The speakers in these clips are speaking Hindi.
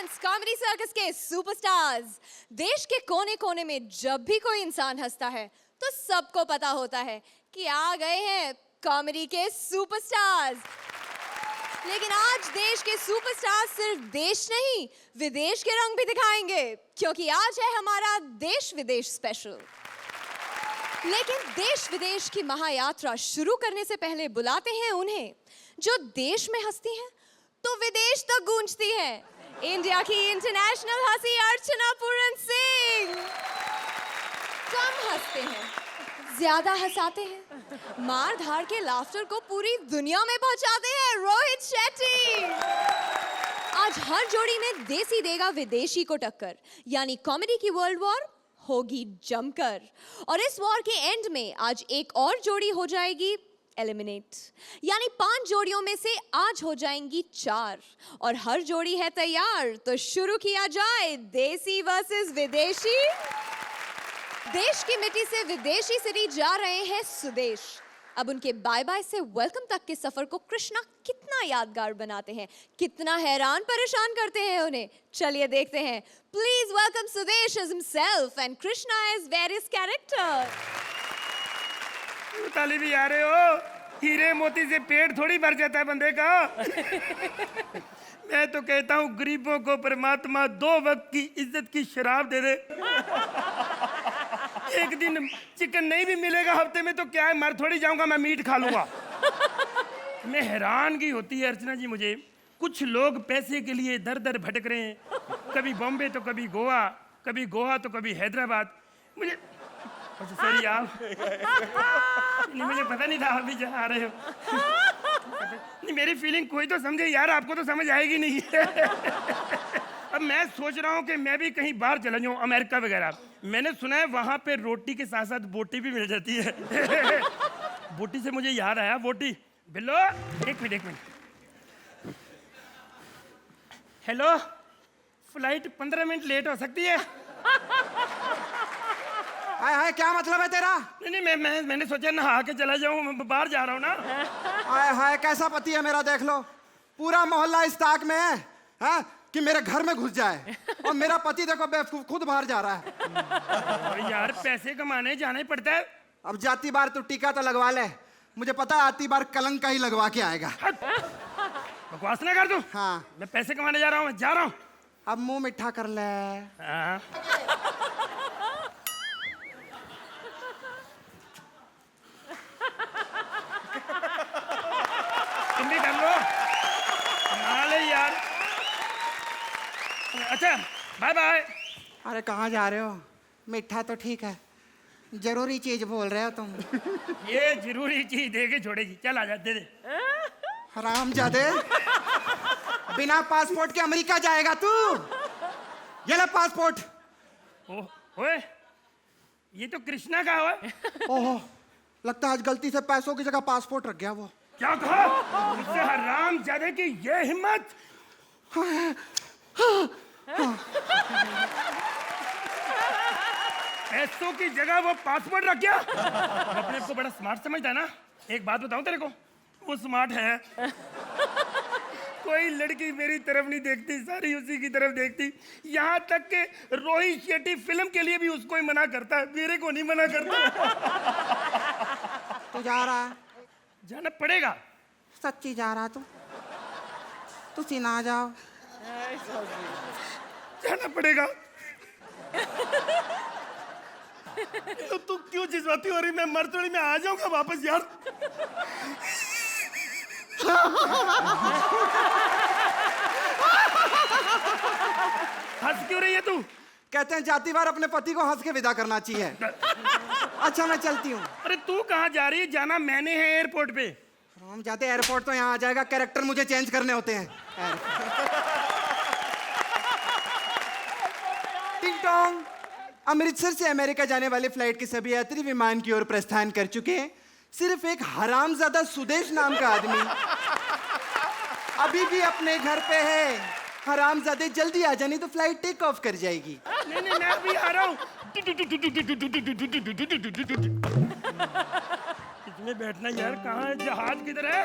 ऑडियंस, कॉमेडी सर्कस के सुपरस्टार्स। देश के कोने कोने में जब भी कोई इंसान हंसता है तो सबको पता होता है कि आ गए हैं कॉमेडी के सुपरस्टार्स। लेकिन आज देश के सुपरस्टार्स सिर्फ देश नहीं, विदेश के रंग भी दिखाएंगे, क्योंकि आज है हमारा देश विदेश स्पेशल। लेकिन देश विदेश की महायात्रा शुरू करने से पहले बुलाते हैं उन्हें जो देश में हंसती हैं तो विदेश तक गूंजती हैं। इंडिया की इंटरनेशनल हंसी अर्चना पूरन सिंह। कम हंसते हैं, ज्यादा हंसाते हैं, मार धाड़ के लाफ्टर को पूरी दुनिया में पहुंचाते हैं रोहित शेट्टी। आज हर जोड़ी में देसी देगा विदेशी को टक्कर, यानी कॉमेडी की वर्ल्ड वॉर होगी जमकर। और इस वॉर के एंड में आज एक और जोड़ी हो जाएगी एलिमिनेट, यानी 5 जोड़ियों में से आज हो जाएंगी 4 और हर जोड़ी है तैयार। तो शुरू किया जाए देसी वर्सेस विदेशी। देश की मिट्टी से विदेशी सिटी जा रहे हैं सुदेश। अब उनके बाय बाय से वेलकम तक के सफर को कृष्णा कितना यादगार बनाते हैं, कितना हैरान परेशान करते हैं उन्हें। चलिए देखते हैं। Please welcome Sudesh as himself and Krishna as various character। ताली भी आ रहे हो? हीरे मोती से पेट थोड़ी भर जाता है बंदे का। मैं तो कहता हूँ गरीबों को परमात्मा 2 वक्त की इज्जत की शराब दे दे। एक दिन चिकन नहीं भी मिलेगा हफ्ते में तो क्या है, मर थोड़ी जाऊंगा, मैं मीट खा लूंगा। मैं हैरान की होती है अर्चना जी मुझे, कुछ लोग पैसे के लिए दर दर भटक रहे हैं, कभी बॉम्बे तो कभी गोवा, कभी गोवा तो कभी हैदराबाद। मुझे सॉरी आप नहीं, मुझे पता नहीं था आप भी जा रहे हो। नहीं, मेरी फीलिंग कोई तो समझे यार, आपको तो समझ आएगी नहीं। अब मैं सोच रहा हूँ कि मैं भी कहीं बाहर चला जाऊँ, अमेरिका वगैरह। मैंने सुना है वहाँ पे रोटी के साथ साथ बोटी भी मिल जाती है। बोटी से मुझे याद आया, बोटी बिल्लो, एक minute. Hello, flight 15 minute late हो सकती है? हाय हाय, क्या मतलब है तेरा? नहीं, मैंने सोचा नहा के चला जाऊँ, बाहर जा रहा हूँ ना। हाय हाय, कैसा पति है मेरा, देख लो। पूरा मोहल्ला इस ताक में है, हाँ? कि मेरे घर में घुस जाए, और मेरा पति देखो बेवकूफ खुद बाहर जा रहा है। यार पैसे कमाने जाना ही पड़ता है। अब जाती बार तू टीका तो लगवा ले, मुझे पता है आती बार कलंक का ही लगवा के आएगा। बकवास ना कर तू। हाँ, मैं पैसे कमाने जा रहा हूँ, जा रहा हूँ। अब मुंह मिठा कर ले। हाँ। तुम भी कर लो। नाले यार। अच्छा, बाय बाय। अरे कहाँ जा रहे हो? मिठा तो ठीक है, जरूरी चीज बोल रहे हो तुम। ये जरूरी चीज दे के छोड़ेगी, चल आजा, दे दे। हरामजादे, बिना पासपोर्ट के अमेरिका जाएगा तू? ये ले पासपोर्ट। ओए, ये तो कृष्णा का है। ओहो, लगता है आज गलती से पैसों की जगह पासपोर्ट रख गया वो। क्या कहा? मुझसे हरामजादे की ये हिम्मत? पैसों की जगह वो पासपोर्ट रख गया। अपने को बड़ा स्मार्ट समझता है ना। एक बात बताऊं तेरे को, वो स्मार्ट है। कोई लड़की मेरी तरफ नहीं देखती, सारी उसी की तरफ देखती। यहाँ तक के रोहित शेट्टी फिल्म के लिए भी उसको ही मना करता है, मेरे को नहीं मना करता। तू जा रहा है? जाना पड़ेगा। सच्ची जा रहा तू सीना जाओ। जाना पड़ेगा। तो तू क्यों जिजवाती हो रही? मैं मर थोड़ी, मैं आ जाऊंगा वापस यार। हंस क्यों रही है तू? कहते हैं जाती बार अपने पति को हंस के विदा करना चाहिए। अच्छा मैं चलती हूँ। अरे तू कहाँ जा रही है? जाना मैंने है एयरपोर्ट पे। हम जाते एयरपोर्ट तो यहाँ आ जाएगा, कैरेक्टर मुझे चेंज करने होते हैं। टिंग टोंग। अमृतसर से अमेरिका जाने वाली फ्लाइट के सभी यात्री विमान की ओर प्रस्थान कर चुके हैं। सिर्फ एक हरामजादा सुदेश नाम का आदमी अभी भी अपने घर पे है। हरामजादे जल्दी आ जानी तो फ्लाइट टेक ऑफ कर जाएगी। नहीं, मैं अभी आ रहा हूँ। इसमें बैठना यार, कहाँ है जहाज, किधर है?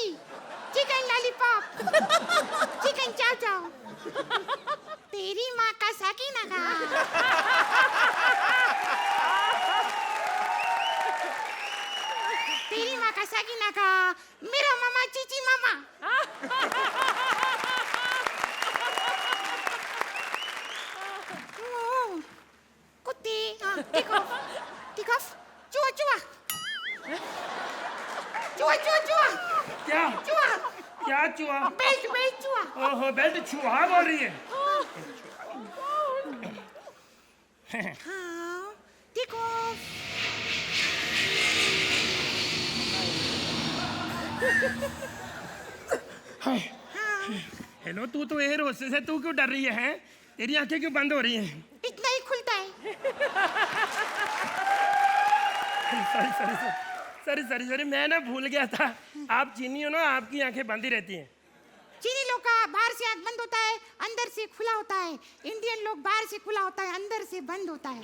चिली, चिकन लॉलीपॉप, चिकन चाव चाव, तेरी माँ का साकीना का, तेरी माँ का साकीना का, मेरा मामा चीची मामा, कुत्ते, टेक ऑफ, चुआ चुआ, चुआ चुआ चुआ, क्या चुआ, क्या चुहा? बेल्ट बेल्ट चुआ, ओहो, बेल्ट चूहा बोल रही है। हाँ, टेक ऑफ, हेलो, तू तो एयर होस्टेस है, तू क्यों डर रही है? तेरी आंखें क्यों बंद हो रही हैं? इतना ही खुलता है। Sorry sorry sorry sorry sorry, मैं ना भूल गया था, आप चीनी हो ना, आपकी आंखें बंद ही रहती हैं। चीनी लोग का बाहर से आंख बंद होता है, अंदर से खुला होता है। इंडियन लोग बाहर से खुला होता है, अंदर से बंद होता है।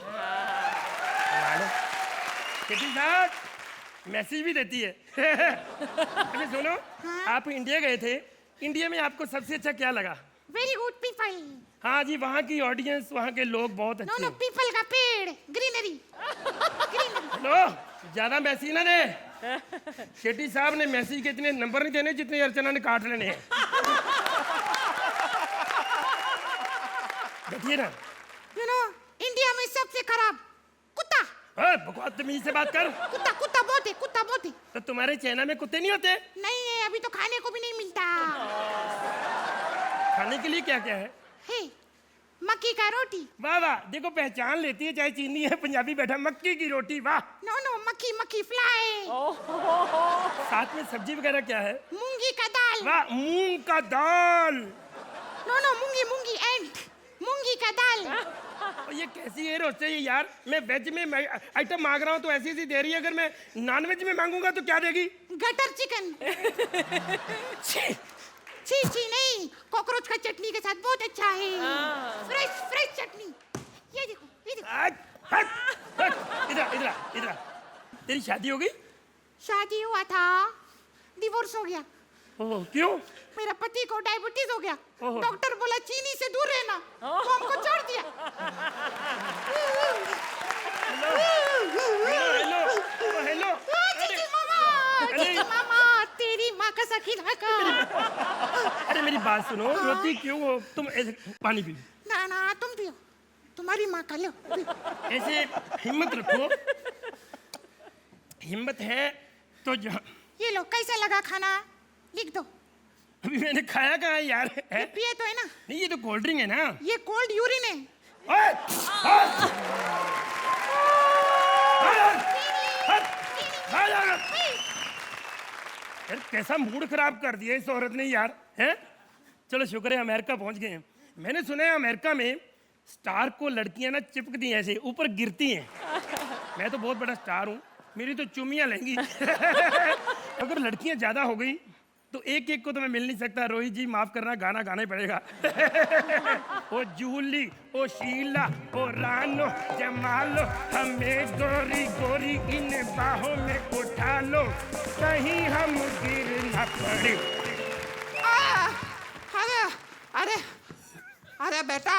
किटी साहब मैसेज भी देती है। अरे सुनो, हाँ? आप इंडिया गए थे, इंडिया में आपको सबसे अच्छा क्या लगा? Very good people. हाँ जी, वहाँ की ऑडियंस, वहाँ के लोग बहुत नो अच्छे नो, हैं। पीपल का पेड़, ग्रीनरी, ग्रीनरी। लो, ज्यादा मैसेज ना दे। शेट्टी साहब ने मैसेज के इतने नंबर नहीं देने जितने अर्चना ने काट लेने हैं। देखिए ना। यू नो, इंडिया में सबसे खराब कुत्ता। बदतमीजी से बात कर। कुत्ता कुत्ता बहुत है, कुत्ता बहुत है। तो तुम्हारे चाइना में कुत्ते नहीं होते? नहीं है, अभी तो खाने को भी नहीं मिलता खाने के लिए क्या क्या है? है। मक्की का रोटी। वाह वाह, देखो पहचान लेती है, चाहे चीनी है पंजाबी बैठा, मक्की की रोटी, वाह। नो नो, मक्खी मक्खी फ्लाई। साथ में सब्जी वगैरह क्या है? मूंगी का दाल। वाह, मूंग का दाल। नो नो, मूंगी मूंगी एंड मूंगी का दाल। और ये कैसी है रोस्टे है यार? मैं वेज में आइटम मांग रहा हूँ तो ऐसी ऐसी दे रही है, अगर मैं नॉन वेज में मांगूंगा तो क्या देगी? Gutter chicken. छी। छी छी नहीं, कॉकरोच का चटनी के साथ बहुत अच्छा है। फ्रेश फ्रेश चटनी। ये देखो, ये देखो। हट, हट, हट। इधर इधर इधर। तेरी शादी हो गई? शादी हुआ था, डिवोर्स हो गया। ओह, क्यों? मेरा पति को डायबिटीज हो गया। ओहो। डॉक्टर बोला चीनी से दूर रहना, तो हमको छोड़ दिया। Hello hello hello. चीची मामा, चीची मामा, तेरी माँ का सकीना का। अरे मेरी बात सुनो, रोती क्यों हो तुम? ऐसे पानी पी। ना ना, तुम पियो, तुम्हारी माँ का लो। ऐसे हिम्मत रखो, हिम्मत है तो ये लो, कैसा लगा खाना? लिख दो। अभी मैंने खाया कहाँ है यार? है? पिए तो है ना? नहीं, ये तो कोल्ड ड्रिंक है ना। ये कोल्ड यूरिन है। ओए, ओए, यार कैसा मूड खराब कर दिया इस औरत ने यार, हैं? चलो शुक्र है अमेरिका पहुंच गए हैं। मैंने सुना है अमेरिका में स्टार को लड़कियां ना चिपकती हैं, ऐसे ऊपर गिरती हैं। मैं तो बहुत बड़ा स्टार हूँ, मेरी तो चुमियां लेंगी। अगर लड़कियां ज्यादा हो गई तो एक एक को तो मैं मिल नहीं सकता। रोहित जी माफ करना, गाना गाना ही पड़ेगा। ओ जूली, ओ शीला, ओ रानो, जमालो, हमें गोरी गोरी इन बाहों में उठा लो, कहीं हम गिर न पड़े। अरे अरे अरे बेटा,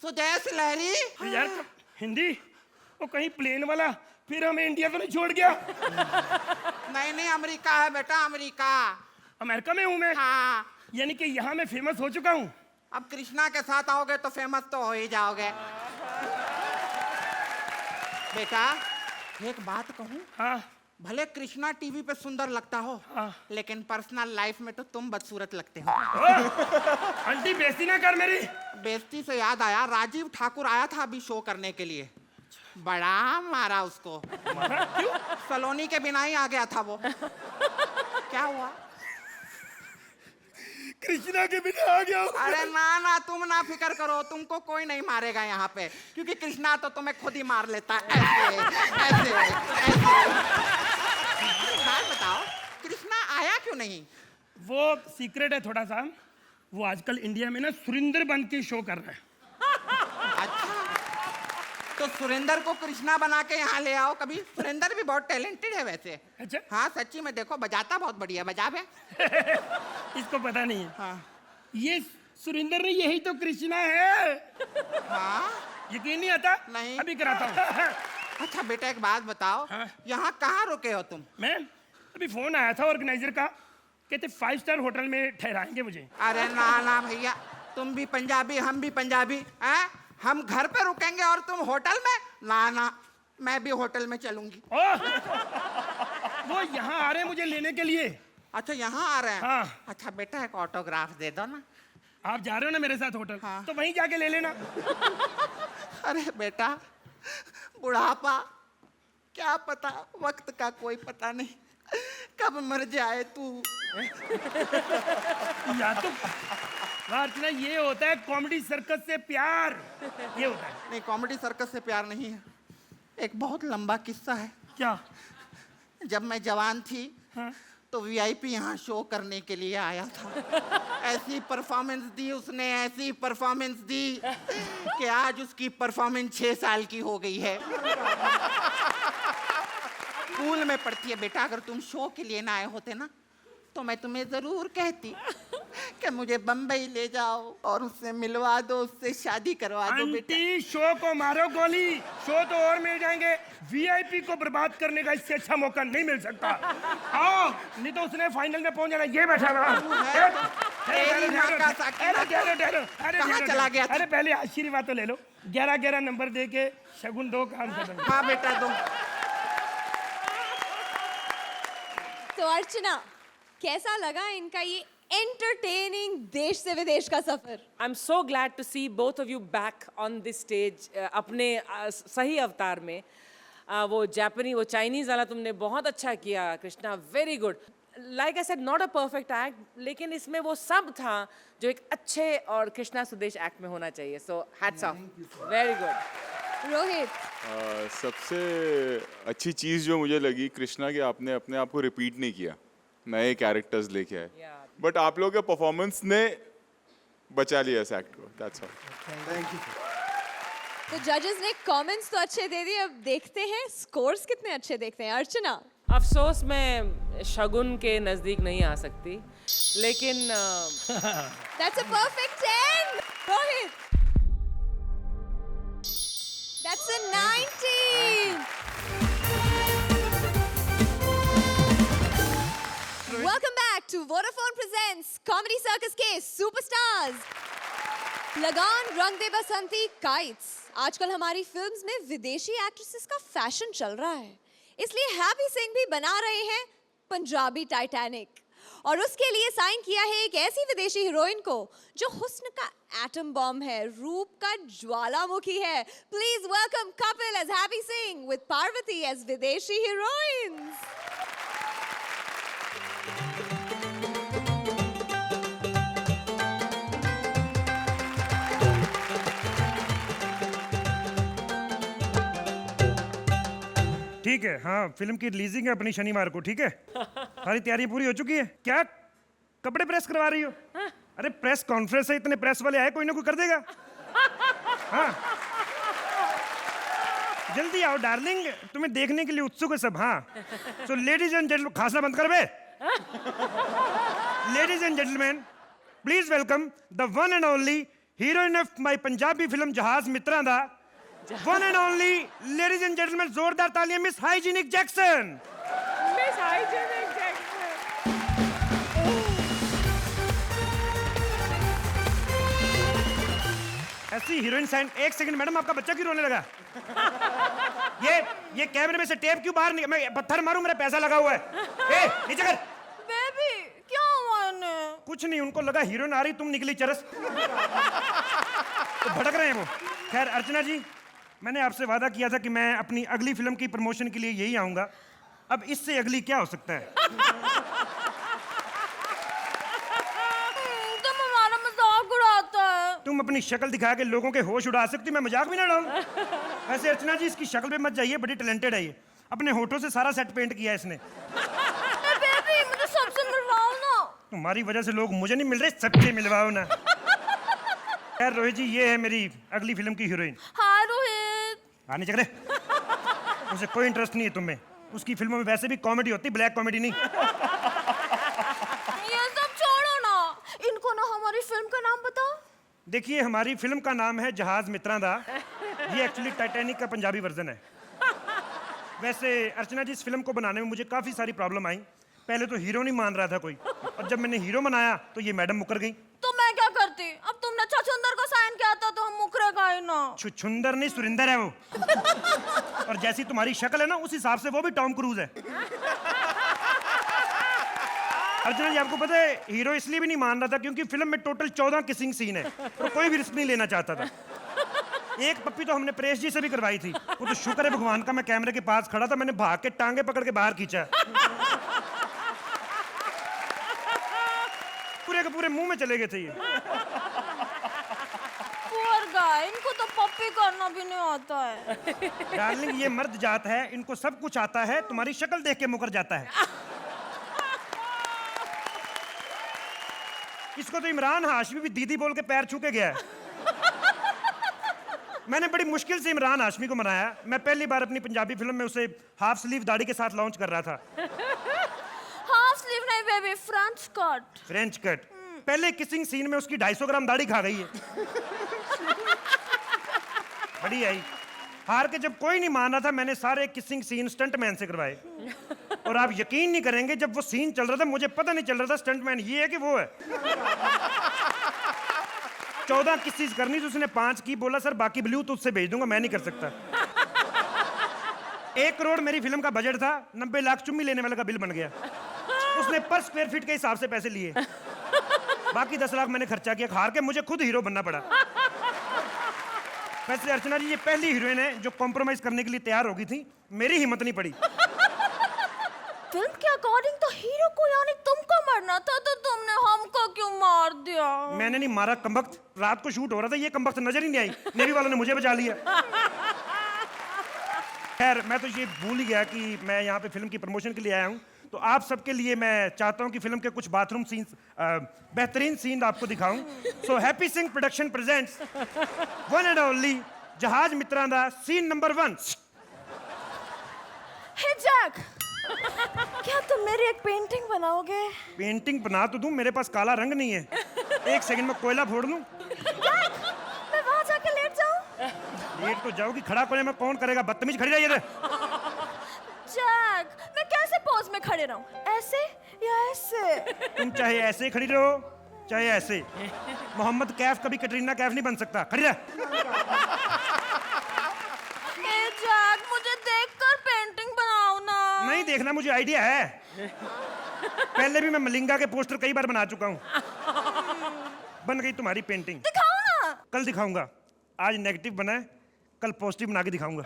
सुदेश लहरी। यार हिंदी, वो कहीं प्लेन वाला फिर हमें इंडिया तो नहीं छोड़ गया? नहीं नहीं, अमेरिका है बेटा, अमेरिका। अमेरिका में हूँ मैं। हाँ, यानी कि यहाँ मैं फेमस हो चुका हूँ। अब कृष्णा के साथ आओगे तो फेमस तो हो ही जाओगे। बेटा एक बात कहूँ, हाँ भले कृष्णा टीवी पे सुंदर लगता हो, हाँ। लेकिन पर्सनल लाइफ में तो तुम बदसूरत लगते हो। आंटी बेइज्जती ना कर मेरी। बेइज्जती से याद आया, राजीव ठाकुर आया था अभी शो करने के लिए, बड़ा मारा उसको। क्यों? सलोनी के बिना ही आ गया था वो। क्या हुआ? कृष्णा के बिना आ गया। अरे ना ना, तुम ना फिक्र करो, तुमको कोई नहीं मारेगा यहाँ पे, क्योंकि कृष्णा तो तुम्हें खुद ही मार लेता है। ऐसे ऐसे ऐसे। बात बताओ, कृष्णा आया क्यों नहीं? वो सीक्रेट है थोड़ा सा। वो आजकल इंडिया में ना सुरिंदर बन के शो कर रहा है। अच्छा, तो सुरेंद्र को कृष्णा बना के यहाँ ले आओ कभी। सुरेंद्र भी बहुत टैलेंटेड है वैसे। अच्छा। हाँ सच्ची में, देखो बजाता बहुत बढ़िया बजा बे। इसको पता नहीं है। हाँ ये सुरेंद्र नहीं, यही तो कृष्णा है। हाँ यकीन नहीं आता? नहीं। अभी कराता हूँ। अच्छा बेटा एक बात बताओ, हाँ? यहाँ कहाँ रुके हो तुम? मैं अभी फोन आया था ऑर्गेनाइजर का, कहते 5 स्टार होटल में ठहराएंगे मुझे। अरे ना ना भैया, तुम भी पंजाबी हम भी पंजाबी हैं? हम घर पे रुकेंगे और तुम होटल में? ना ना, मैं भी होटल में चलूंगी। ओह! वो यहाँ आ रहे हैं मुझे लेने के लिए। अच्छा यहाँ आ रहे हैं? हाँ। अच्छा बेटा एक ऑटोग्राफ दे दो ना। आप जा रहे हो ना मेरे साथ होटल? हाँ। तो वहीं जाके ले लेना। अरे बेटा, बुढ़ापा क्या पता, वक्त का कोई पता नहीं, कब मर जाए तू। या तो अर्चना, ये होता है कॉमेडी सर्कस से प्यार, ये होता है। नहीं, कॉमेडी सर्कस से प्यार नहीं है। एक बहुत लंबा किस्सा है। क्या? जब मैं जवान थी, हाँ? तो वीआईपी यहाँ शो करने के लिए आया था। ऐसी परफॉर्मेंस दी उसने, ऐसी परफॉर्मेंस दी कि आज उसकी परफॉर्मेंस 6 साल की हो गई है। स्कूल में पढ़ती है बेटा, अगर तुम शो के लिए ना आए होते ना, तो मैं तुम्हें जरूर कहती कि मुझे बम्बई ले जाओ और उससे मिलवा दो, उससे शादी करवा दो बेटा। आंटी, शो को मारो गोली, शो तो और मिल जाएंगे। वीआईपी को बर्बाद करने का इससे अच्छा मौका नहीं मिल सकता। आओ, नहीं तो उसने फाइनल में पहुंच जाना। ये बैठा रहा। कहाँ चला गया था? अरे पहले आशीर्वाद तो ले लो। 11-11 नंबर दे के शगुन दो, काम खत्म। हाँ बेटा दो। तो अर्चना, कैसा लगा इनका ये एंटरटेनिंग देश से विदेश का सफर? I'm so glad to see both of you back on this stage अपने सही अवतार में। वो जापानी, वो चाइनीज वाला तुमने बहुत अच्छा किया Krishna, very good. Like I said, not a perfect act, लेकिन इसमें वो सब था जो एक अच्छे और कृष्णा सुदेश एक्ट में होना चाहिए। So hats off, very good. Rohit, सबसे अच्छी चीज़ जो मुझे लगी कृष्णा कि आपने अपने आप को रिपीट नहीं किया, नए कैरेक्टर्स लेके आए। बट आप लोगों के परफॉर्मेंस ने बचा लिया इस एक्ट को। That's all. तो जजेस ने कमेंट्स तो अच्छे दे दिए, अब देखते हैं स्कोर्स कितने अच्छे देखते हैं। अर्चना, अफसोस मैं शगुन के नजदीक नहीं आ सकती, लेकिन that's a perfect 10. Rohit, that's a 19. Welcome back to Vodafone Presents Comedy Circus के Superstars. लगान, रंग दे बसंती, काइट्स। आजकल हमारी फिल्म्स में विदेशी एक्ट्रेसेस का फैशन चल रहा है, इसलिए हैप्पी सिंह भी बना रहे हैं पंजाबी टाइटैनिक, और उसके लिए साइन किया है एक ऐसी विदेशी हीरोइन को जो हुस्न का एटम बॉम्ब है, रूप का ज्वालामुखी है। Please welcome Kapil as Happy Singh with Parvati as विदेशी हीरोइंस। ठीक है, हाँ, फिल्म की रिलीजिंग है अपनी शनिवार को। ठीक है, सारी तैयारी पूरी हो चुकी है। क्या कपड़े प्रेस करवा रही हो? अरे प्रेस कॉन्फ्रेंस है, इतने प्रेस वाले आए, कोई ना कोई कर देगा। हाँ, जल्दी आओ डार्लिंग, तुम्हें देखने के लिए उत्सुक है सब। हाँ, सो लेडीज एंड जेंटलमैन, खांसना बंद कर बे। Ladies and gentleman, please welcome the one and only heroine of my Punjabi film Jahaj Mitra Da, one and only, ladies and gentleman, जोरदार तालियां, miss hygienic Jackson. Miss hygienic Jackson. ऐसी हीरोइन साइन। एक सेकंड मैडम, आपका बच्चा क्यों रोने लगा? ये कैमरे में से टेप क्यों बाहर मैं पत्थर मारूं, मेरा पैसा लगा हुआ है। ए, नीचे कर। बेबी, क्या हुआ इन्हें? कुछ नहीं, उनको लगा हीरोइन आ रही, तुम निकली चरस। तो भड़क रहे हैं वो। खैर अर्चना जी, मैंने आपसे वादा किया था कि मैं अपनी अगली फिल्म की प्रमोशन के लिए यही आऊंगा। अब इससे अगली क्या हो सकता है? तुम हमारा मजाक उड़ाता है। तुम अपनी शक्ल दिखा के लोगों के होश उड़ा सकती, मैं मजाक भी ना उड़ाऊं। वैसे अर्चना जी, इसकी शक्ल पे मत जाइए, बड़ी टैलेंटेड है ये। अपने होठों से सारा सेट पेंट किया है इसने। बेबी, मुझे सबसे मिलवाओ ना। तुम्हारी वजह से लोग मुझे नहीं मिल रहे, सबसे मिलवाओ ना। खैर रोहित जी, ये है मेरी अगली फिल्म की हीरोइन। हाय रोहित। आने चल रहे उसे कोई इंटरेस्ट नहीं है तुम्हें। उसकी फिल्मों में वैसे भी कॉमेडी होती, ब्लैक कॉमेडी नहीं। ये सब छोड़ो ना, इनको ना हमारी फिल्म का नाम बताओ। देखिए, हमारी फिल्म का नाम है जहाज मित्रां दा। ये एक्चुअली टाइटैनिक का पंजाबी वर्जन है। वैसे अर्चना जी, इस फिल्म को बनाने में मुझे काफ़ी सारी प्रॉब्लम आई। पहले तो हीरो नहीं मान रहा था कोई, और जब मैंने हीरो बनाया तो ये मैडम मुकर गई। तो मैं क्या करती? अब तुमने छछुंदर को साइन किया था तो हम मुकरेगा ही ना। छुछुंदर नहीं, सुरिंदर है वो। और जैसी तुम्हारी शक्ल है ना, उस हिसाब से वो भी टॉम क्रूज है। अर्चना जी, आपको पता है हीरो इसलिए भी नहीं मान रहा था क्योंकि फिल्म में टोटल 14 किसिंग सीन है, तो कोई भी रिस्क नहीं लेना चाहता था। एक पप्पी तो हमने प्रेस जी से भी करवाई थी। वो तो शुक्र है भगवान का, मैं कैमरे के पास खड़ा था, मैंने भाग के टांगे पकड़ के बाहर खींचा। पूरे के पूरे मुंह में चले गए थे ये। पुअर गाय, इनको तो पप्पी करना भी नहीं आता है। डार्लिंग, ये मर्द जात है, इनको सब कुछ आता है, तुम्हारी शक्ल देख के मुकर जाता है। इसको तो इमरान हाशमी भी दीदी बोल के पैर छू के गया है। मैंने बड़ी मुश्किल से इमरान हाशमी को मनाया। मैं पहली बार अपनी पंजाबी फिल्म में उसे हाफ स्लीव दाढ़ी के साथ लॉन्च कर रहा था। हाफ स्लीव नहीं baby, French cut. French cut. पहले किसिंग सीन में उसकी 250 ग्राम दाढ़ी खा गई है। बड़ी आई। हार के जब कोई नहीं मान रहा था, मैंने सारे किसिंग सीन स्टंटमैन से करवाए। और आप यकीन नहीं करेंगे, जब वो सीन चल रहा था मुझे पता नहीं चल रहा था स्टंटमैन ये है कि वो है। 14 किसिस करनी तो उसने 5 की। बोला सर बाकी ब्लूटूथ से भेज दूंगा, मैं नहीं कर सकता। 1 करोड़ मेरी फिल्म का बजट था, 90 लाख चुम्मी लेने वाले का बिल बन गया। उसने पर स्क्वायर फीट के हिसाब से पैसे लिए, बाकी 10 लाख मैंने खर्चा किया। हार के मुझे खुद हीरो बनना पड़ा। वैसे अर्चना जी, ये पहली हीरोइन है जो कॉम्प्रोमाइज करने के लिए तैयार हो गई थी। मेरी हिम्मत नहीं पड़ी। फिल्म के अकॉर्डिंग तो हीरो को यानी तुमको मरना था, तो तुमने हमको क्यों मार दिया? मैंने नहीं मारा कमबख्त, रात को शूट हो रहा था, ये कमबख्त नजर ही नहीं आई। नेवी वालों ने मुझे बचा लिया। खैर, मैं तो ये भूल ही गया कि मैं यहाँ पे फिल्म की प्रमोशन के लिए आया हूँ। तो आप सबके लिए मैं चाहता हूँ कि फिल्म के कुछ बाथरूम सीन्स, बेहतरीन सीन आपको दिखाऊं। So happy Singh production presents one and only जहाज मित्रां दा सीन नंबर 1। हे जैक, क्या तुम मेरी एक पेंटिंग बनाओगे? पेंटिंग बना तो दूं, मेरे पास काला रंग नहीं है। 1 सेकंड में कोयला फोड़ लूं। जैक, मैं वहां जाके लेट जाऊं? लेट तो जाओगी, खड़ा कोने में कौन करेगा? बदतमीज खड़ी रही है। जैक, मैं कैसे पोज में खड़े रहूं? ऐसे या ऐसे? तुम चाहे ऐसे खड़ी रहो चाहे ऐसे। मोहम्मद कैफ कभी कटरीना कैफ नहीं बन सकता। खड़ी रह। हे जैक, मुझे देखकर पेंटिंग बनाओ ना। नहीं देखना, मुझे आइडिया है। पहले भी मैं मलिंगा के पोस्टर कई बार बना चुका हूँ। बन गई तुम्हारी पेंटिंग। दिखाओ ना। कल दिखाऊंगा। आज नेगेटिव बना है, कल पॉजिटिव बना के दिखाऊंगा।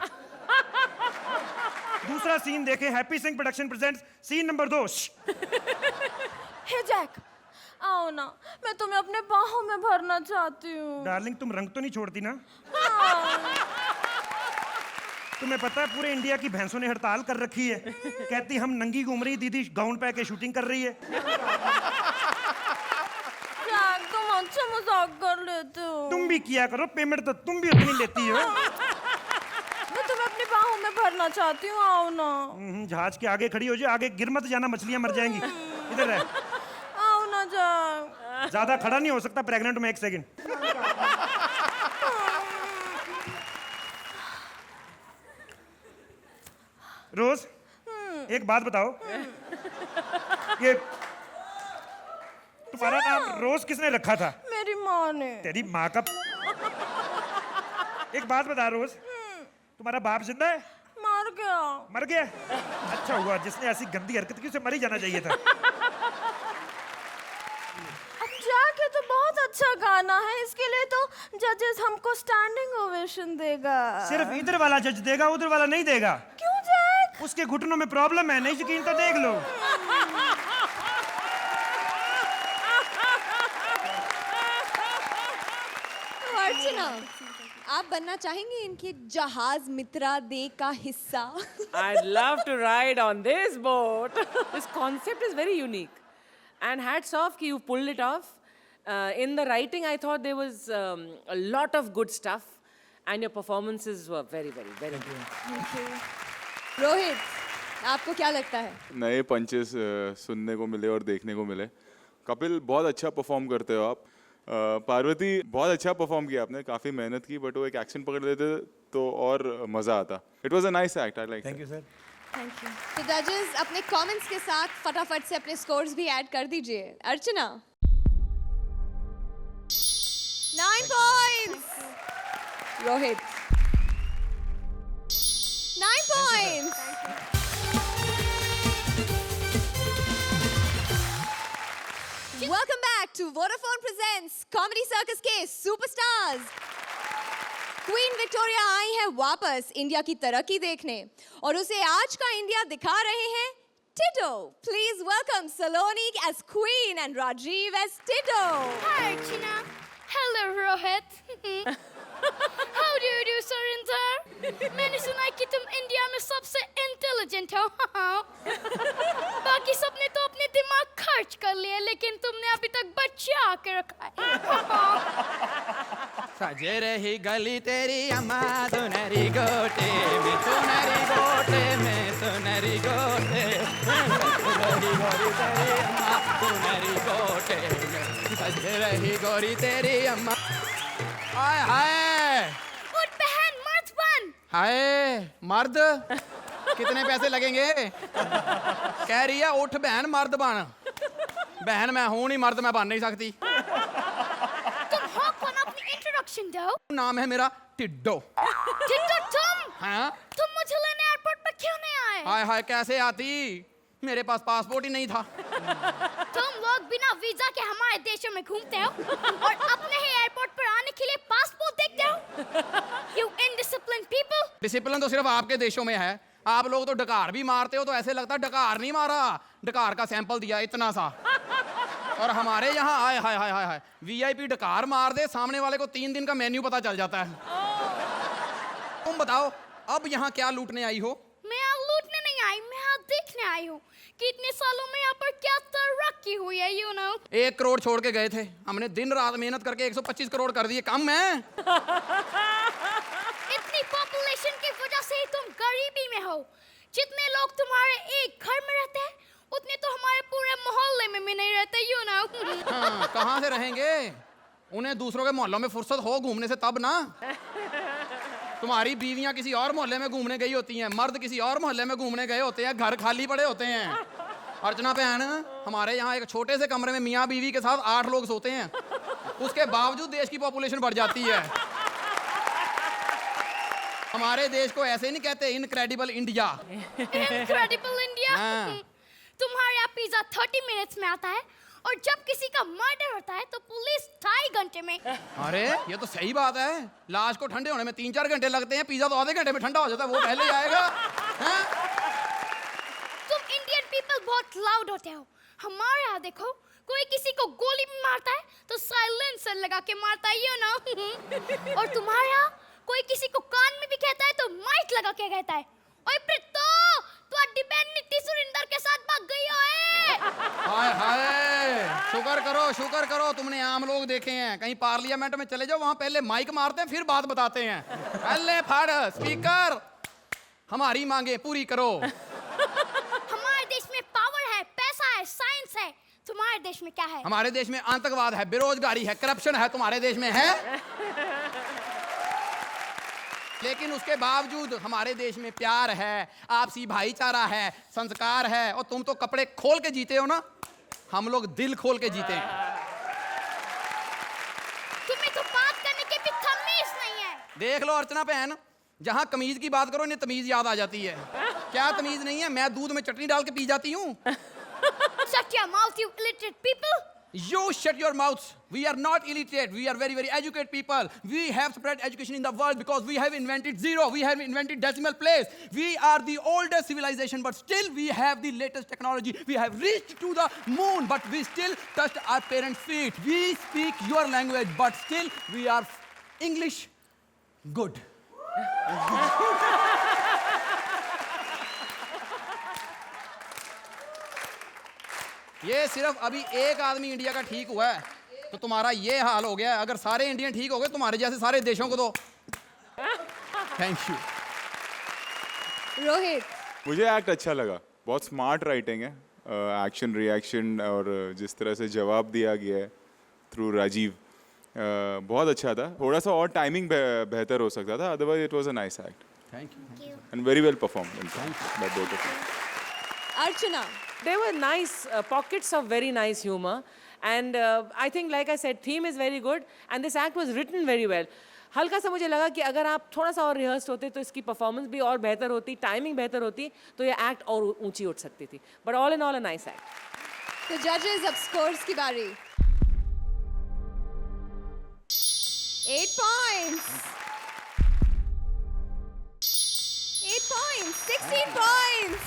दूसरा सीन देखें। Happy Singh production presents scene number 2। Hey Jack, आओ ना, मैं तुम्हें अपने बाहों में भरना चाहती हूँ। डार्लिंग, तुम रंग तो नहीं छोड़ती ना? तुम्हें पता है पूरे इंडिया की भैंसों ने हड़ताल कर रखी है। कहती हम नंगी घूम रही, दीदी गाउन पहन के शूटिंग कर रही है। जैक, तुम अच्छा मजाक कर लेते हो। तुम भी किया करो, पेमेंट तो तुम भी उतनी लेती हो। मैं तुम्हें अपनी बाहों में भरना चाहती हूँ, आओ ना। जहाज के आगे खड़ी हो जाए, आगे गिर मत जाना, मछलियां मर जाएंगी। इधर है। आओ ना जैक। ज्यादा खड़ा नहीं हो सकता, प्रेग्नेंट में। 1 सेकंड। रोज, एक बात बताओ, ये तुम्हारा नाम रोज किसने रखा था? मेरी माँ ने। तेरी माँ का। एक बात बता रोज, तुम्हारा बाप जिंदा है? मर गया। मर गया? अच्छा हुआ, जिसने ऐसी गंदी हरकत की उसे मर ही जाना चाहिए था। अब जाके तो बहुत अच्छा गाना है, इसके लिए तो जजेस हमको स्टैंडिंग ओवेशन देगा। सिर्फ इधर वाला जज देगा, उधर वाला नहीं देगा। क्यों जैक? उसके घुटनों में प्रॉब्लम है, नहीं यकीन तो देख लो। अर्चना, आप बनना चाहेंगे इनके जहाज मित्रा दे का हिस्सा? I'd love to ride on this boat. This concept is very unique. And hats off, you pulled it off. In the writing, I thought there was a lot of good stuff. and your performances were very, very, very good. Rohit, आपको क्या लगता है? नए पंचेस सुनने को मिले और देखने को मिले. कपिल बहुत अच्छा परफॉर्म करते हो आप. पार्वती बहुत अच्छा परफॉर्म किया आपने, काफ़ी मेहनत की, बट वो एक एक्शन पकड़ लेते तो और मज़ा आता. It was a nice act, I like. Thank you sir. Thank you. तो जजेस अपने कमेंट्स के साथ फटाफट से अपने स्कोर्स भी ऐड कर दीजिए. अर्चना 9 points. Rohit 9 points. Welcome back to Vodafone Presents Comedy Circus के Superstars. क्वीन विक्टोरिया आई है वापस इंडिया की तरक्की देखने और उसे आज का इंडिया दिखा रहे हैं Tito. Please welcome Saloni as queen and Rajiv as Tito. Hi, Archana. Hello, Rohit. How do you do, Surinder? मैंने सुना है कि तुम इंडिया में सबसे इंटेलिजेंट हो. बाकी सबने तो अपने दिमाग खर्च कर लिए, लेकिन तुमने अभी तक बचा के रखा है. सजे रही गली तेरी अम्मा सुनहरी गोटे में, सुनहरी गोटे में, सुनहरी गोटे गोरी गोरी तेरी अम्मा सुनहरी गोटे में, सजे रही गोरी तेरी अम्मा. हाय हाय उठ बहन, मर्द बन. हाय मर्द, कितने पैसे लगेंगे? कह रही है उठ बहन मर्द बन. बहन मैं हूं नहीं, मर्द मैं बन नहीं सकती. तुम हो कौन? अपनी इंट्रोडक्शन दो. नाम है मेरा टिड्डो. टिट्टू तुम? हाँ तुम मुझे लेने एयरपोर्ट पर क्यों नहीं आए? हाय हाय कैसे आती, मेरे पास पासपोर्ट ही नहीं था. तुम लोग बिना वीजा के हमारे देशों में घूमते हो और अपने ही एयरपोर्ट पर आने के लिए पासपोर्ट देखते हो. You indisciplined people. डिसिप्लिन तो सिर्फ आपके देशों में है. आप लोग तो डकार भी मारते हो तो ऐसे लगता है डकार नहीं मारा, डकार का सैंपल दिया इतना सा. और हमारे यहाँ हाय हाय हाय हाय हाय VIP डकार मार दे, सामने वाले को 3 दिन का मेन्यू पता चल जाता है. तुम बताओ अब यहाँ क्या लूटने आई हो? मैं यहाँ लूटने नहीं आई, मैं यहाँ देखने आई हूँ कि इतने सालों में यहाँ पर क्या तरक्की हुई है. You know. 1 करोड़ छोड़ के गए थे, हमने दिन रात मेहनत करके 125 करोड़ कर दिए. कम है? इतनी पॉपुलेशन की वजह से ही तुम गरीबी में हो. जितने लोग तुम्हारे एक घर में रहते हैं उतने तो हमारे पूरे मोहल्ले में भी नहीं रहते. You know. हाँ, कहाँ से रहेंगे? उन्हें दूसरों के मोहल्लों में फुर्सत हो घूमने से तब ना. तुम्हारी बीवियां किसी और मोहल्ले में घूमने गई होती हैं, मर्द किसी और मोहल्ले में घूमने गए होते हैं, घर खाली पड़े होते हैं. अर्चना बहन, हमारे यहाँ एक छोटे से कमरे में मियाँ बीवी के साथ 8 लोग सोते हैं, उसके बावजूद देश की पॉपुलेशन बढ़ जाती है. हमारे देश को ऐसे नहीं कहते इनक्रेडिबल इंडिया. Incredible India. हाँ. तुम्हारे यहाँ पिज्जा 30 मिनट्स में आता है और जब किसी का मर्डर होता है तो पुलिस 2.5 घंटे में. अरे ये तो सही बात है. लाश को ठंडे होने में 3-4 घंटे लगते हैं, पिज्जा तो आधे घंटे में ठंडा हो जाता है, वो पहले ही आएगा. हाँ? तुम इंडियन पीपल बहुत लाउड होते हो. हमारे यहाँ देखो, कोई किसी को गोली भी मारता है तो साइलेंसर लगा के मारता है. You know. और तुम्हारे यहाँ कोई किसी को कान में भी कहता है तो माइक लगा के कहता है. ओए प्रीतो, तुम्हारी बहन नीति सुरिंदर के साथ भाग गई है. हाय हाय शुक्र करो तुमने आम लोग देखे हैं. कहीं पार्लियामेंट में चले जाओ, वहां पहले माइक मारते हैं फिर बात बताते हैं. पहले फाड़ स्पीकर, हमारी मांगे पूरी करो. हमारे देश में पावर है, पैसा है, साइंस है. तुम्हारे देश में क्या है? हमारे देश में आतंकवाद है, बेरोजगारी है, करप्शन है. तुम्हारे देश में है? लेकिन उसके बावजूद हमारे देश में प्यार है, आपसी भाईचारा है, संस्कार है. और तुम तो कपड़े खोल के जीते हो ना, हम लोग दिल खोल के जीते हैं. तुम्हें तो बात करने की भी तमीज नहीं है. देख लो अर्चना बहन, जहाँ कमीज की बात करो इन्हें तमीज याद आ जाती है. क्या तमीज नहीं है? मैं दूध में चटनी डाल के पी जाती हूँ. Shut your mouth, you illiterate people. You shut your mouths. We are not illiterate. We are very, very educated people. We have spread education in the world because we have invented zero. We have invented decimal place. We are the oldest civilization, but still we have the latest technology. We have reached to the moon, but we still touched our parents' feet. We speak your language, but still we are English good. ये सिर्फ अभी एक आदमी इंडिया का ठीक हुआ है तो तुम्हारा ये हाल हो गया है. अगर सारे इंडियन ठीक हो गए, तुम्हारे जैसे सारे देशों को तो थैंक यू। रोहित, मुझे एक्ट अच्छा लगा, बहुत स्मार्ट राइटिंग है, एक्शन रिएक्शन और जिस तरह से जवाब दिया गया है थ्रू राजीव, बहुत अच्छा था। थोड़ा सा और टाइमिंग बेहतर हो सकता था, otherwise it was a nice act thank you. And very well performed by both of you. Archana, There were nice pockets of very nice humor, and I think, like I said, theme is very good, and this act was written very well. हल्का सा मुझे लगा कि अगर आप थोड़ा सा और रिहर्स होते तो इसकी परफॉर्मेंस भी और बेहतर होती, टाइमिंग बेहतर होती, तो ये एक्ट और ऊंची उठ सकती थी। But all in all a nice act. तो जजेस, अब स्कोर्स की बारी। 8 points, 8 points, 16 points.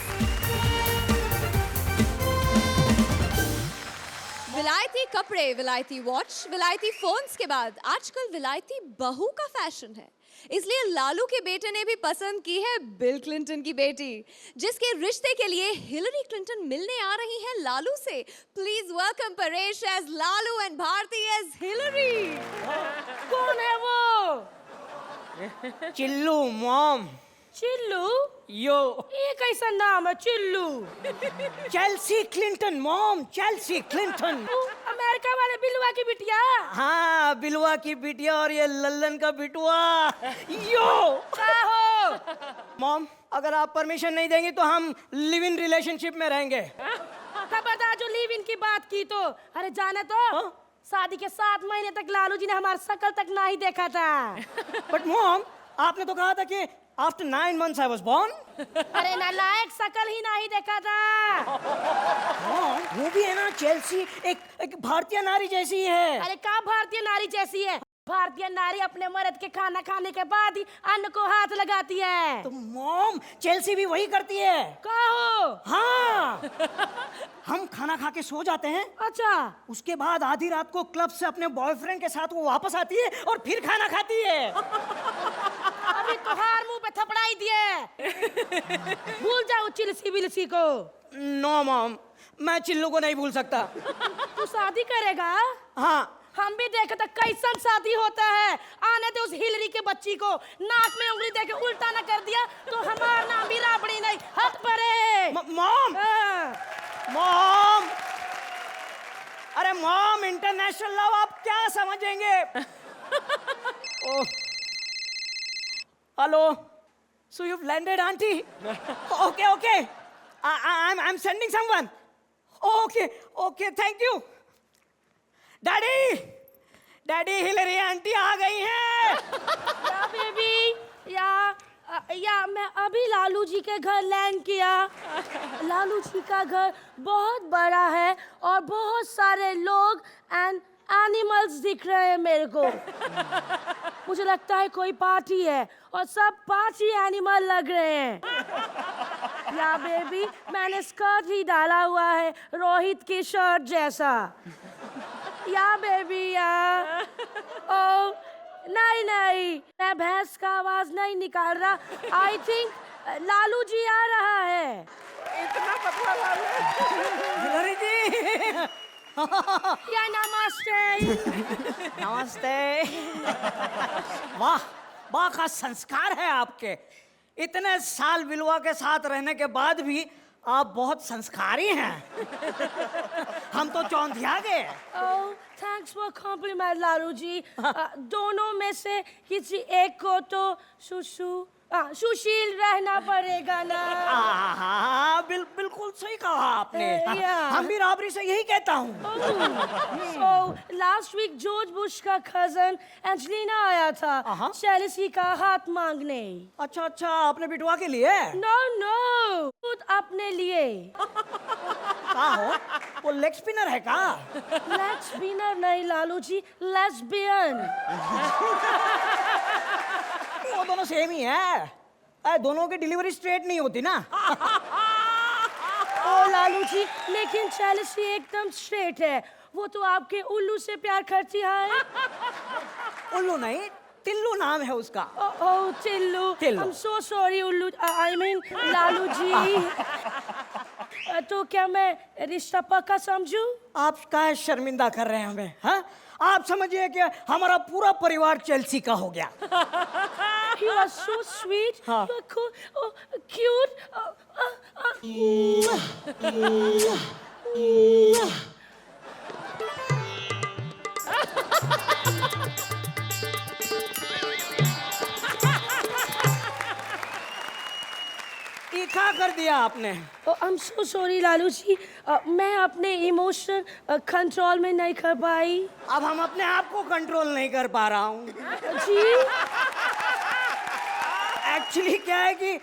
विलायती कपड़े, विलायती वॉच, विलायती फोन्स के बाद आजकल विलायती बहू का फैशन है, इसलिए लालू के बेटे ने भी पसंद की है बिल क्लिंटन की बेटी, जिसके रिश्ते के लिए हिलरी क्लिंटन मिलने आ रही हैं लालू से। Please welcome Paresh as Lalu and Bharti as Hillary. कौन है वो? चिल्लू मॉम। चिल्लू? यो ये कैसा नाम है चिल्लू? Chelsea Clinton mom, Chelsea Clinton. America वाले बिलवा की बिटिया? हाँ, बिलवा की बिटिया और ये लल्लन का बिटुआ। यो क्या हो? मॉम, अगर आप परमिशन नहीं देंगी तो हम लिव इन रिलेशनशिप में रहेंगे। खबरदार जो लिव इन की बात की तो। अरे जाने तो, शादी के 7 महीने तक लालू जी ने हमारा शकल तक ना ही देखा था। बट मॉम, आपने तो कहा था कि after 9 months I was born। अरे नालायक, शकल ही ना ही देखा था। मॉम, वो भी है ना चेल्सी, एक भारतीय नारी जैसी है। अरे क्या भारतीय नारी जैसी है? भारतीय नारी अपने मर्द के खाना खाने के बाद ही अन्न को हाथ लगाती है। तो मॉम, चेल्सी भी वही करती है। कहो? हाँ, हम खाना खा के सो जाते हैं, अच्छा। उसके बाद आधी रात को क्लब से अपने बॉयफ्रेंड के साथ वो वापस आती है और फिर खाना खाती है। अभी तुहार मुंह पे थपड़ाई दिए। भूल जाओ चिलसी बिलसी को। नो मॉम, मैं चिल्लू को नहीं भूल सकता। तू शादी करेगा? हाँ। हम भी देखे तो कैसन शादी होता है। आने दे उस हिलरी के बच्ची को, नाक में उंगली दे के उल्टा न कर दिया तो हमारा नाम भी राबड़ी नहीं। हट परे। मॉम, मॉम, अरे मॉम, इंटरनेशनल लव आप क्या समझेंगे? ओह, hello, so you've landed, auntie? Okay, okay. I'm sending someone. Okay, thank you. Daddy, Hillary aunty आ गई हैं। या बेबी, या मैं अभी लालू जी के घर लैंड किया। लालू जी का घर बहुत बड़ा है और बहुत सारे लोग एंड एनिमल्स दिख रहे हैं मेरे को। मुझे लगता है कोई पार्टी है और सब 5 ही एनिमल लग रहे हैं। या बेबी, मैंने स्कर्ट ही डाला हुआ है रोहित की शर्ट जैसा। या बेबी, या ओ नहीं, मैं भैंस का आवाज नहीं निकाल रहा। आई थिंक लालू जी आ रहा है। इतना पतला लालू। हिलरी जी। या नमस्ते। नमस्ते। वाह, वाह का संस्कार है आपके। इतने साल बिलवा के साथ रहने के बाद भी आप बहुत संस्कारी हैं। हम तो चौंधिया गए। ओह, thanks for complement Lalu ji. दोनों में से किसी एक को तो सुशील रहना पड़ेगा ना। हाँ, बिल्कुल सही कहा आपने। हम भी राबरी से यही कहता हूँ। So last week George Bush का cousin एंजेलिना आया था चेल्सी का हाथ मांगने। अच्छा, आपने बिटवा के लिए? No, खुद अपने लिए। कहाँ हो? वो लेग स्पिनर है का? लेग स्पिनर नहीं लालू जी, लेस्बियन। वो दोनों सेम ही है। दोनों की डिलीवरी स्ट्रेट नहीं होती ना। ओ लालू जी, लेकिन चेल्सी एकदम स्ट्रेट है। वो तो आपके उल्लू से प्यार करती है। उल्लू नहीं, टिल्लू नाम है उसका। टिल्लू। I'm so sorry उल्लू, I mean लालू जी। तो क्या मैं रिश्ता पक्का समझूं? आप काहे शर्मिंदा कर रहे हैं हमें? हाँ, आप समझिए कि हमारा पूरा परिवार चेल्सी का हो गया। You are so sweet. हाँ। You are cool. Oh, cute. तीखा कर दिया आपने। Oh, I'm so sorry Lalu ji. मैं अपने इमोशन कंट्रोल में नहीं कर पाई। अब हम अपने आप को कंट्रोल नहीं कर पा रहा हूँ। जी। एक्चुअली क्या है कि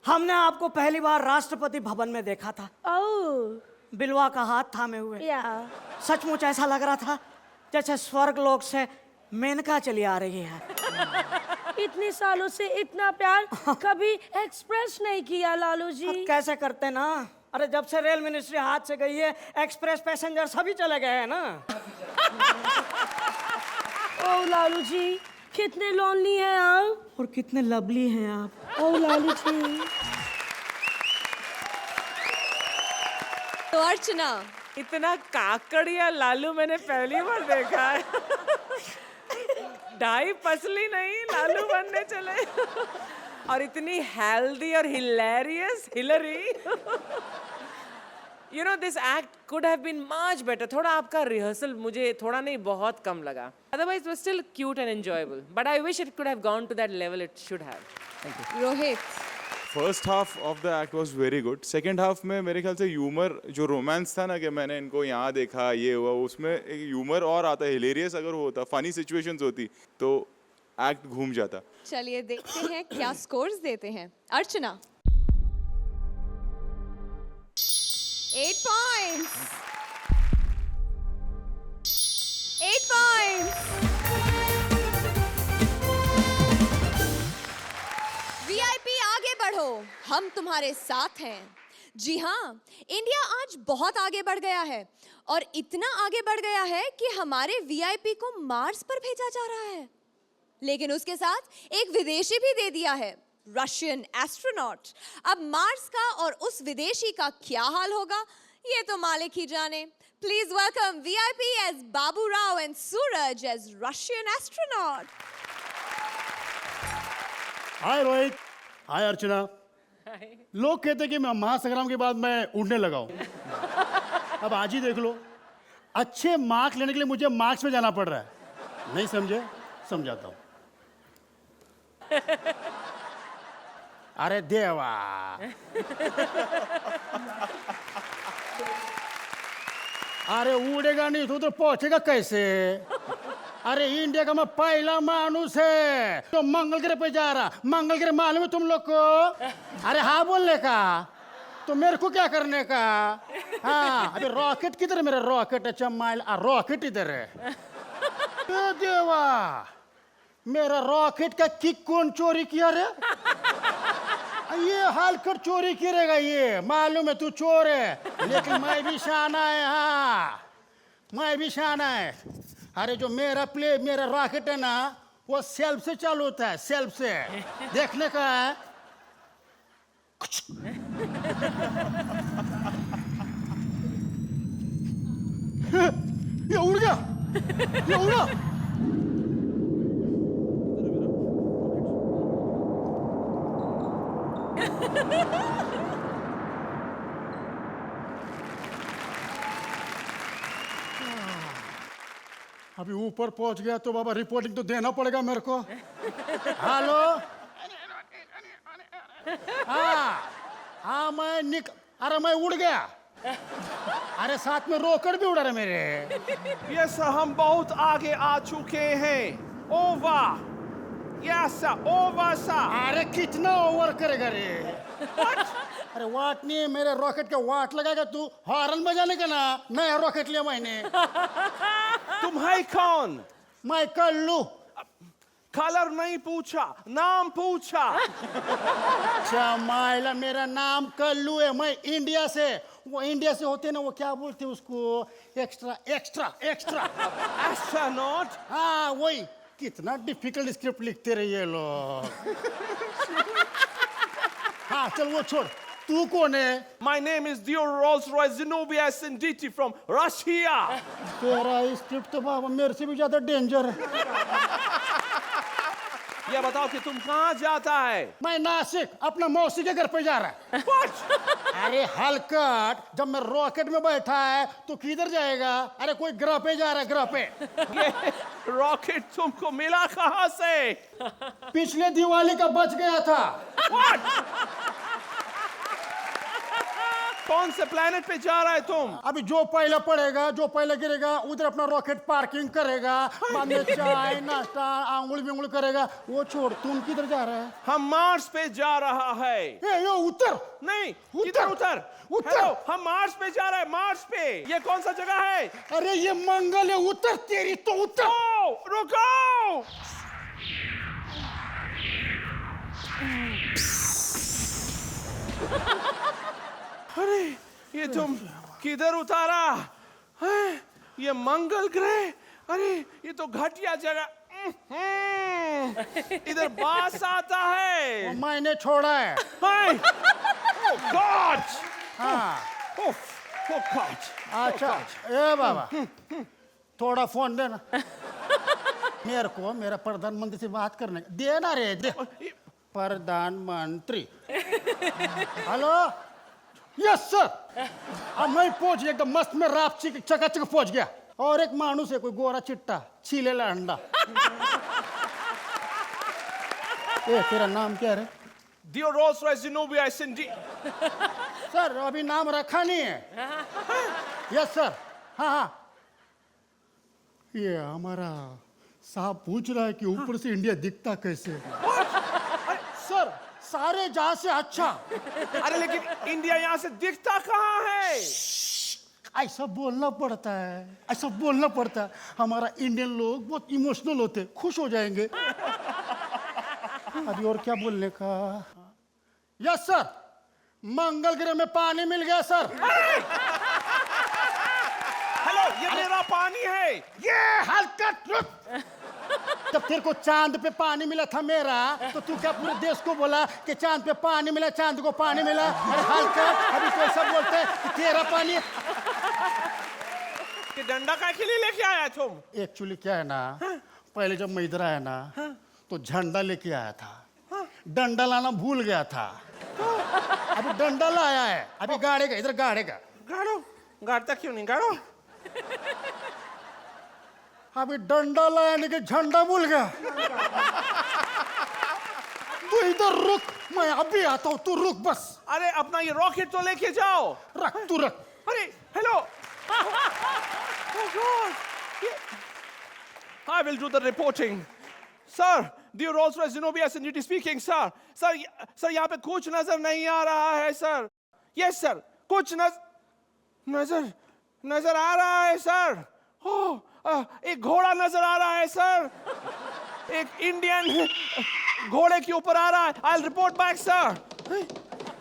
हमने आपको पहली बार राष्ट्रपति भवन में देखा था, Oh, बिलवा का हाथ थामे हुए। yeah. सचमुच ऐसा लग रहा था जैसे स्वर्ग लोक से मेनका चली आ रही है। इतने सालों से इतना प्यार कभी एक्सप्रेस नहीं किया लालू जी। अब कैसे करते ना? अरे जब से रेल मिनिस्ट्री हाथ से गई है, एक्सप्रेस पैसेंजर सभी चले गए हैं ना। ओ लालू जी, कितने लोनली हैं आप। और कितने लवली हैं आप। ओ लालू जी। तो अर्चना, इतना काकड़िया लालू मैंने पहली बार देखा है। ढाई पसली नहीं लालू बनने चले। और इतनी हेल्दी और hilarious Hillary. You know, this act could have been much better. थोड़ा आपका रिहर्सल मुझे थोड़ा नहीं बहुत कम लगा. Otherwise, it was still cute and enjoyable. But I wish it could have gone to that level it should have. Rohit, first half of the act was very good. Second half में मेरे ख्याल से ह्यूमर, जो रोमांस था ना कि मैंने इनको यहाँ देखा ये हुआ, उसमें एक ह्यूमर और आता, हिलेरियस अगर वो होता, फनी सिचुएशंस होती तो एक्ट घूम जाता। चलिए देखते हैं क्या स्कोर्स देते हैं। अर्चना 8 points, 8 points। VIP आगे बढ़ो, हम तुम्हारे साथ हैं। जी हाँ, इंडिया आज बहुत आगे बढ़ गया है और इतना आगे बढ़ गया है कि हमारे VIP को मार्स पर भेजा जा रहा है। लेकिन उसके साथ एक विदेशी भी दे दिया है, रशियन एस्ट्रोनॉट। अब मार्स का और उस विदेशी का क्या हाल होगा ये तो मालिक ही जाने। Please welcome VIP as Babu Rao and Suraj as Russian astronaut. Hi Rohit, hi Archana. लोग कहते हैं कि मैं महासंग्राम के बाद मैं उड़ने लगा हूं। अब आज ही देख लो, अच्छे मार्क्स लेने के लिए मुझे मार्क्स में जाना पड़ रहा है। नहीं समझे? समझाता हूं। अरे देवा, अरे उड़ेगा नहीं तो पहुंचेगा कैसे? अरे इंडिया का मैं पहला मानुस है तो मंगल ग्रह पे जा रहा। मंगल ग्रह मालूम है तुम लोग को? अरे हाँ बोलने का, तो मेरे को क्या करने का? हाँ, अभी रॉकेट किधर है? मेरा रॉकेट, अच्छा माइल रॉकेट इधर है। ए देवा, मेरा रॉकेट का किक कौन चोरी किया रे? ये हाल कर चोरी करेगा ये, मालूम है तू चोर है, लेकिन मैं भी शाना है। हाँ, मैं भी शाना है। अरे जो मेरा रॉकेट है ना, वो सेल्फ से चालू होता है, सेल्फ से। देखने का है। ये उड़ गया, ये उड़ा। अभी ऊपर पहुंच गया तो बाबा रिपोर्टिंग तो देना पड़ेगा मेरे को। हेलो, हाँ अरे मैं उड़ गया। अरे साथ में रोकर भी उड़ा रहे मेरे। यस हम बहुत आगे आ चुके हैं। Over, yes over sir. अरे कितना ओवर करेगा रे? अरे वाट नहीं है, मेरे रॉकेट का वाट लगाएगा तू? हॉर्न बजाने का ना, नया रॉकेट लिया मैंने। तुम है कौन? मैं कल्लू। कलर नहीं पूछा, नाम पूछा। अच्छा माइला, मेरा नाम कल्लू है। मैं इंडिया से, वो इंडिया से होते ना, वो क्या बोलते हैं उसको? Extra extra extra astronaut. हाँ वही। कितना डिफिकल्ट स्क्रिप्ट लिखते रहे ये लोग। हाँ चल वो छोड़, तू कौन है? My name is Dio Rolls-Royce Zenobia Sinditi from Russia. तेरा स्क्रिप्ट तो बाबा मेरे से भी ज्यादा डेंजर है। ये बताओ कि तुम कहाँ जाता है? मैं नासिक अपना मौसी के घर पे जा रहा है। अरे हलकट, जब मैं रॉकेट में बैठा है तो किधर जाएगा? अरे कोई ग्रह पे जा रहा है, ग्रह पे। ये रॉकेट तुमको मिला कहाँ से? पिछले दिवाली का बच गया था। कौन से प्लेनेट पे जा रहा है तुम? अभी जो पहले पड़ेगा, जो पहले गिरेगा उधर अपना रॉकेट पार्किंग करेगा, बाद में चाय नाश्ता आंगुल बिंगुल करेगा। वो छोड़, तुम किधर जा रहा है? हम मार्स पे जा रहा है। यो उतर। नहीं, किधर उतर? हेलो, हम मार्स पे जा रहे हैं, मार्स पे। ये कौन सा जगह है? अरे ये मंगल है, उतर तेरी तो उतर। ओ, रुको। अरे ये तुम किधर उतारा? हैं? ये मंगल ग्रह? अरे ये तो घटिया जगह। इधर बास आता है। मैंने छोड़ा है। गॉड! हाँ। गॉड! अच्छा, ए बाबा, थोड़ा फोन देना मेरे को, मेरा प्रधानमंत्री से बात करने। देना रे, दे। प्रधानमंत्री। Hello, yes sir. अब मैं पहुंच गया एकदम मस्त में, राप चकाचक पहुंच गया। और एक मानुस है, कोई गोरा चिट्टा छीलेला अंडा। ए, तेरा नाम क्या है? Dio Rolls-Royce Zenobia Sinditi. Sir अभी नाम रखा नहीं है। Yes sir. हाँ हाँ। ये हमारा साहब पूछ रहा है कि ऊपर से इंडिया दिखता कैसे? सर सारे जहां से अच्छा। अरे लेकिन इंडिया यहाँ से दिखता कहाँ है? ऐसा बोलना पड़ता है, ऐसा बोलना पड़ता है। हमारा इंडियन लोग बहुत इमोशनल होते, खुश हो जाएंगे। अभी और क्या बोलने का? यस सर, मंगल ग्रह में पानी मिल गया सर। हेलो, ये मेरा पानी है। ये हल्का ट्रुथ। जब तेरे को चांद पे पानी मिला था मेरा, तो तू क्या पूरे देश को बोला कि चांद पे पानी मिला, चांद को पानी मिला? अरे हल्का, अभी तो ऐसा बोलते हैं कि तेरा पानी। ये डंडा काय के लिए लेके आया तुम? एक्चुअली क्या है ना, पहले जब मैं इधर आया ना, तो झंडा लेके आया था, डंडा लाना भूल गया था। अभी डंडा लाया है, अभी गाड़ेगा, इधर गाड़ेगा। गाड़ो, गाड़ता क्यों नहीं? गाड़ो। अभी डंडा लाया नहीं कि झंडा भूल गया। तू इधर रुक, मैं अभी आता हूँ, तू रुक बस। अरे अपना ये रॉकेट तो लेके जाओ। रख, तू रख। अरे hello. I will do the reporting. Sir, Dio Rolls-Royce Zenobia Sinditi speaking, sir. Sir यहाँ पे कुछ नजर नहीं आ रहा है सर। यस सर, कुछ नजर आ रहा है सर। एक घोड़ा नजर आ रहा है सर। एक इंडियन घोड़े के ऊपर आ रहा है। I'll report back, sir.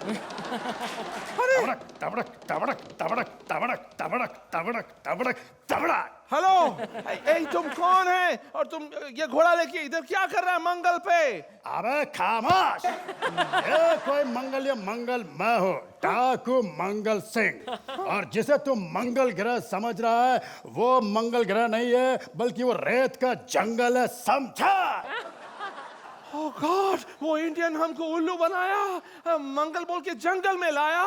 तबड़क तबड़क तबड़क तबड़क तबड़क तबड़क तबड़क तबड़क तबड़क। हेलो, ए तुम कौन है? और तुम ये घोड़ा लेके इधर क्या कर रहा है मंगल पे? अबे खामोश। ये कोई मंगल या मंगल मैं हूँ, डाकू मंगल सिंह। और जिसे तुम मंगल ग्रह समझ रहा है, वो मंगल ग्रह नहीं है, बल्कि वो रेत का जंगल है, समझा? ओह गॉड, वो इंडियन हमको उल्लू बनाया, मंगल बोल के जंगल में लाया।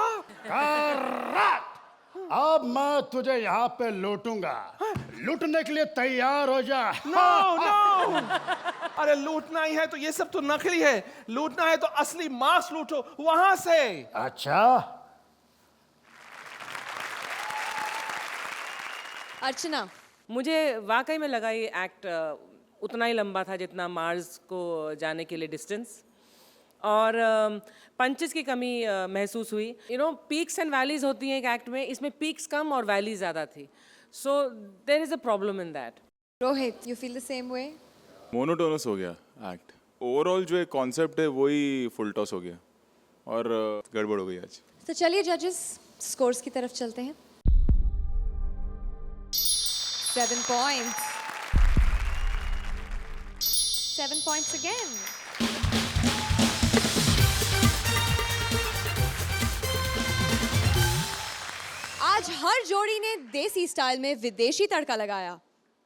करेक्ट। अब मैं तुझे यहाँ पे लूटूंगा, लूटने के लिए तैयार हो जा। नो। अरे लूटना ही है तो ये सब तो नकली है, लूटना है तो असली मांस लूटो वहां से। अच्छा, अर्चना, मुझे वाकई में लगा ये एक्ट उतना ही लंबा था जितना मार्स को जाने के लिए डिस्टेंस, और पंचेस की कमी महसूस हुई। You know, peaks and valleys होती हैं एक एक्ट में, इसमें पीक्स कम और वैली ज़्यादा थी, so there is a problem in that. Rohit, you feel the same way? Monotonous हो गया एक्ट। ओवरऑल जो एक कॉन्सेप्ट है वही फुल टॉस हो गया और गड़बड़ हो गई आज। तो चलिए जजेस, स्कोर्स की तरफ चलते हैं। 7 points. 7 points again. आज हर जोड़ी ने देसी स्टाइल में विदेशी तड़का लगाया।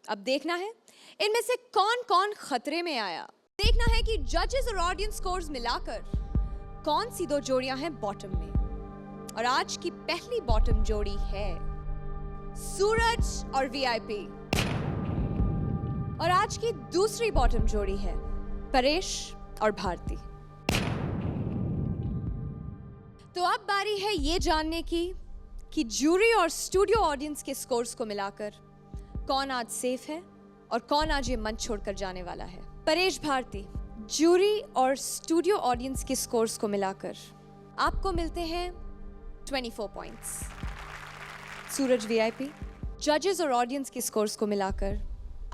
अब देखना है इनमें से कौन-कौन खतरे में आया। देखना है कि जजेस और ऑडियंस स्कोर्स मिलाकर कौन सी दो जोड़ियां हैं बॉटम में। और आज की पहली बॉटम जोड़ी है सूरज और वीआईपी। और आज की दूसरी बॉटम जोड़ी है परेश और भारती। तो अब बारी है ये जानने की कि जूरी और स्टूडियो ऑडियंस के स्कोर्स को मिलाकर कौन आज सेफ है और कौन आज ये मंच छोड़कर जाने वाला है। परेश, भारती, जूरी और स्टूडियो ऑडियंस के स्कोर्स को मिलाकर आपको मिलते हैं 24 पॉइंट्स। सूरज, वीआईपी, जजेस और ऑडियंस के स्कोर्स को मिलाकर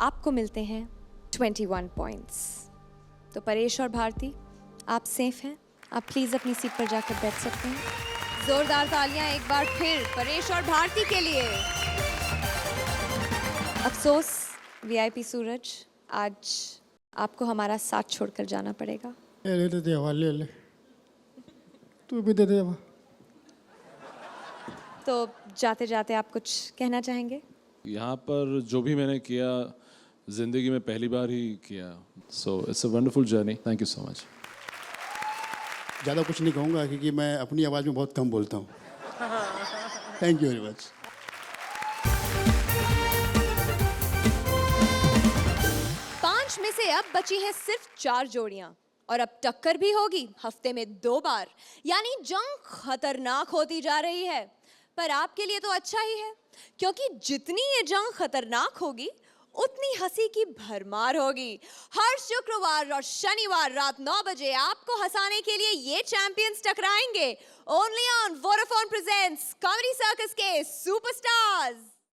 आपको मिलते हैं 21 पॉइंट्स। तो परेश और भारती, आप सेफ हैं। आप प्लीज अपनी सीट पर जाकर बैठ सकते हैं। जोरदार तालियां एक बार फिर परेश और भारती के लिए। अफसोस वीआईपी सूरज, आज आपको हमारा साथ छोड़कर जाना पड़ेगा। ले ले देवा, ले ले, तू भी दे देवा। तो जाते जाते आप कुछ कहना चाहेंगे? यहाँ पर जो भी मैंने किया जिंदगी में पहली बार ही किया। So it's a wonderful journey. Thank you so much. ज़्यादा कुछ नहीं कहूँगा क्योंकि मैं अपनी आवाज़ में बहुत कम बोलता हूँ। Thank you very much. पांच में से अब बची हैं सिर्फ 4 जोड़ियां और अब टक्कर भी होगी हफ्ते में 2 बार। यानी जंग खतरनाक होती जा रही है। पर आपके लिए तो अच्छा ही है, क्योंकि जितनी ये जंग खतरनाक होगी उतनी हंसी की भरमार होगी। हर शुक्रवार और शनिवार रात 9 बजे आपको हंसाने के लिए ये चैंपियंस टकराएंगे। Only on Vodafone presents comedy circus के सुपरस्टार्स।